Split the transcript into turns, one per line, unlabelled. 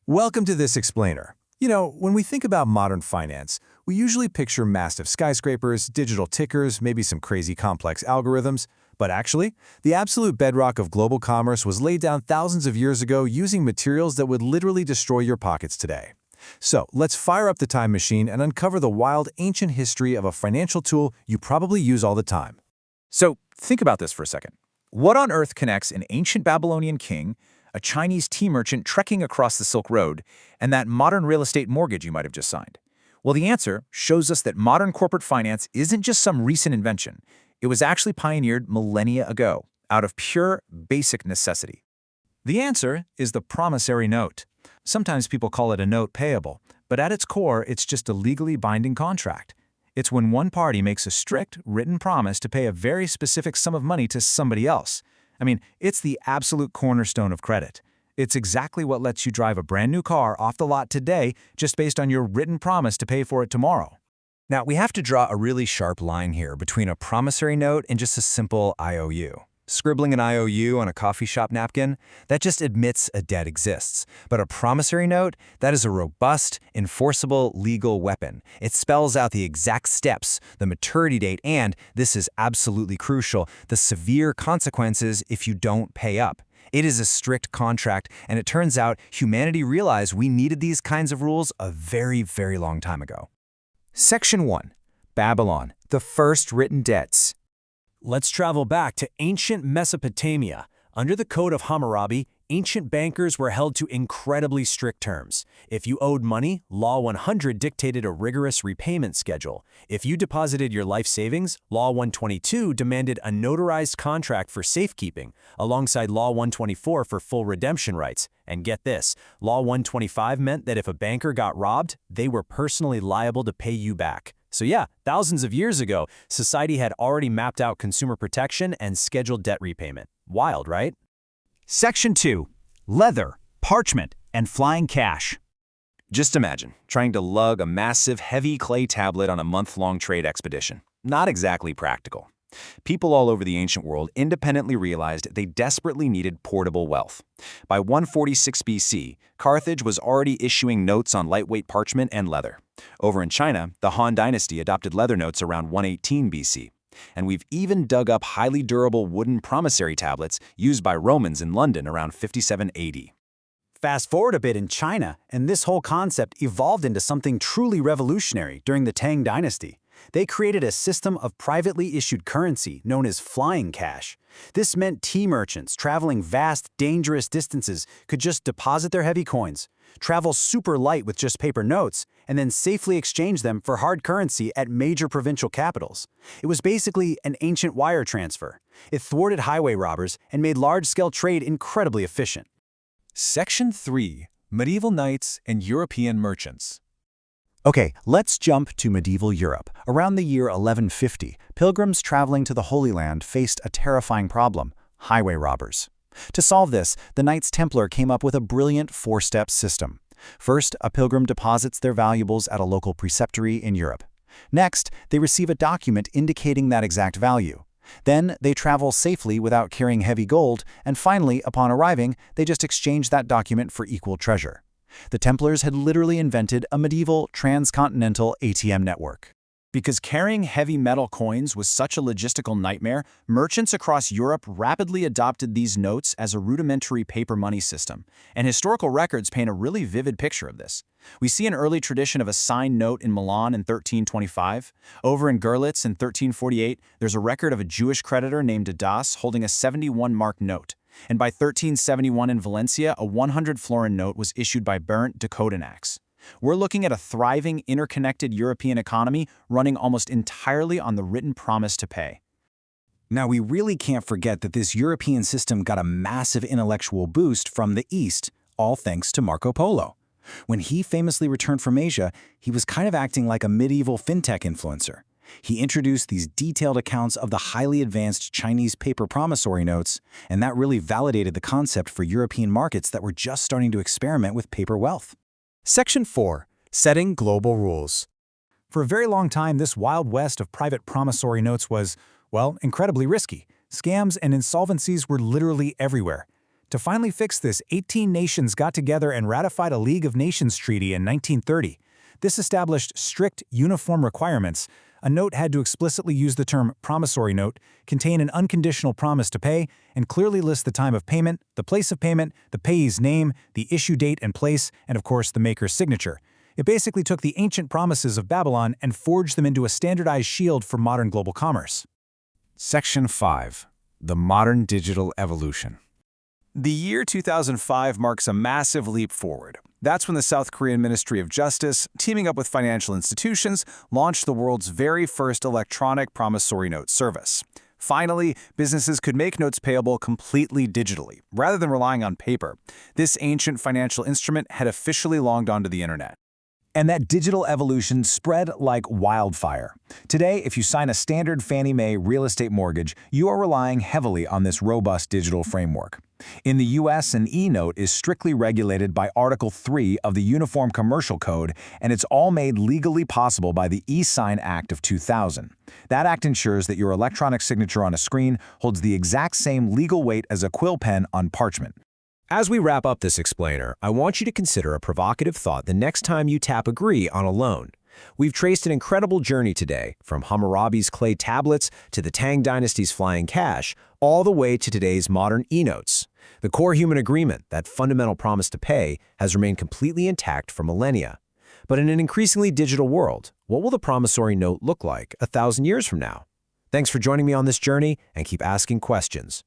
Welcome to this explainer. When we think about modern finance, we usually picture massive skyscrapers, digital tickers, maybe some crazy complex algorithms. But actually, the absolute bedrock of global commerce was laid down thousands of years ago using materials that would literally destroy your pockets today. So let's fire up the time machine and uncover the wild, ancient history of a financial tool you probably use all the time.
So think about this for a second. What on earth connects an ancient Babylonian king, a Chinese tea merchant trekking across the Silk Road, and that modern real estate mortgage you might have just signed? Well, the answer shows us that modern corporate finance isn't just some recent invention. It was actually pioneered millennia ago, out of pure, basic necessity.
The answer is the promissory note. Sometimes people call it a note payable, but at its core, it's just a legally binding contract. It's when one party makes a strict, written promise to pay a very specific sum of money to somebody else. It's the absolute cornerstone of credit. It's exactly what lets you drive a brand new car off the lot today just based on your written promise to pay for it tomorrow.
Now, we have to draw a really sharp line here between a promissory note and just a simple IOU. Scribbling an IOU on a coffee shop napkin, that just admits a debt exists. But a promissory note, that is a robust, enforceable legal weapon. It spells out the exact steps, the maturity date, and, this is absolutely crucial, the severe consequences if you don't pay up. It is a strict contract, and it turns out humanity realized we needed these kinds of rules a very, very long time ago. Section 1. Babylon, the first written debts.
Let's travel back to ancient Mesopotamia. Under the Code of Hammurabi, ancient bankers were held to incredibly strict terms. If you owed money, Law 100 dictated a rigorous repayment schedule. If you deposited your life savings, Law 122 demanded a notarized contract for safekeeping, alongside Law 124 for full redemption rights. And get this, Law 125 meant that if a banker got robbed, they were personally liable to pay you back. So yeah, thousands of years ago, society had already mapped out consumer protection and scheduled debt repayment. Wild, right?
Section 2. Leather, parchment, and flying cash.
Just imagine trying to lug a massive, heavy clay tablet on a month-long trade expedition. Not exactly practical. People all over the ancient world independently realized they desperately needed portable wealth. By 146 BC, Carthage was already issuing notes on lightweight parchment and leather. Over in China, the Han Dynasty adopted leather notes around 118 BC. And we've even dug up highly durable wooden promissory tablets used by Romans in London around 57 AD.
Fast forward a bit in China, and this whole concept evolved into something truly revolutionary during the Tang Dynasty. They created a system of privately issued currency known as flying cash. This meant tea merchants traveling vast, dangerous distances could just deposit their heavy coins, travel super light with just paper notes, and then safely exchange them for hard currency at major provincial capitals. It was basically an ancient wire transfer. It thwarted highway robbers and made large-scale trade incredibly efficient.
Section 3. Medieval Knights and European Merchants.
Okay, let's jump to medieval Europe. Around the year 1150, pilgrims traveling to the Holy Land faced a terrifying problem: highway robbers. To solve this, the Knights Templar came up with a brilliant four-step system. First, a pilgrim deposits their valuables at a local preceptory in Europe. Next, they receive a document indicating that exact value. Then, they travel safely without carrying heavy gold, and finally, upon arriving, they just exchange that document for equal treasure. The Templars had literally invented a medieval transcontinental ATM network.
Because carrying heavy metal coins was such a logistical nightmare, merchants across Europe rapidly adopted these notes as a rudimentary paper money system, and historical records paint a really vivid picture of this. We see an early tradition of a signed note in Milan in 1325. Over in Görlitz in 1348, there's a record of a Jewish creditor named Didas holding a 71-mark note. And by 1371 in Valencia, a 100 florin note was issued by Bernd de Codenax. We're looking at a thriving, interconnected European economy running almost entirely on the written promise to pay.
Now, we really can't forget that this European system got a massive intellectual boost from the East, all thanks to Marco Polo. When he famously returned from Asia, he was kind of acting like a medieval fintech influencer. He introduced these detailed accounts of the highly advanced Chinese paper promissory notes, and that really validated the concept for European markets that were just starting to experiment with paper wealth.
Section 4. Setting global rules. For a very long time, this wild west of private promissory notes was, incredibly risky. Scams and insolvencies were literally everywhere. To finally fix this, 18 nations got together and ratified a League of Nations treaty in 1930. This established strict, uniform requirements. A note had to explicitly use the term promissory note, contain an unconditional promise to pay, and clearly list the time of payment, the place of payment, the payee's name, the issue date and place, and of course the maker's signature. It basically took the ancient promises of Babylon and forged them into a standardized shield for modern global commerce.
Section 5. The Modern Digital Evolution.
The year 2005 marks a massive leap forward. That's when the South Korean Ministry of Justice, teaming up with financial institutions, launched the world's very first electronic promissory note service. Finally, businesses could make notes payable completely digitally, rather than relying on paper. This ancient financial instrument had officially logged onto the internet.
And that digital evolution spread like wildfire. Today, if you sign a standard Fannie Mae real estate mortgage, you are relying heavily on this robust digital framework. In the U.S., an e-note is strictly regulated by Article 3 of the Uniform Commercial Code, and it's all made legally possible by the E-Sign Act of 2000. That act ensures that your electronic signature on a screen holds the exact same legal weight as a quill pen on parchment.
As we wrap up this explainer, I want you to consider a provocative thought the next time you tap agree on a loan. We've traced an incredible journey today, from Hammurabi's clay tablets to the Tang Dynasty's flying cash, all the way to today's modern e-notes. The core human agreement, that fundamental promise to pay, has remained completely intact for millennia. But in an increasingly digital world, what will the promissory note look like 1,000 years from now? Thanks for joining me on this journey, and keep asking questions.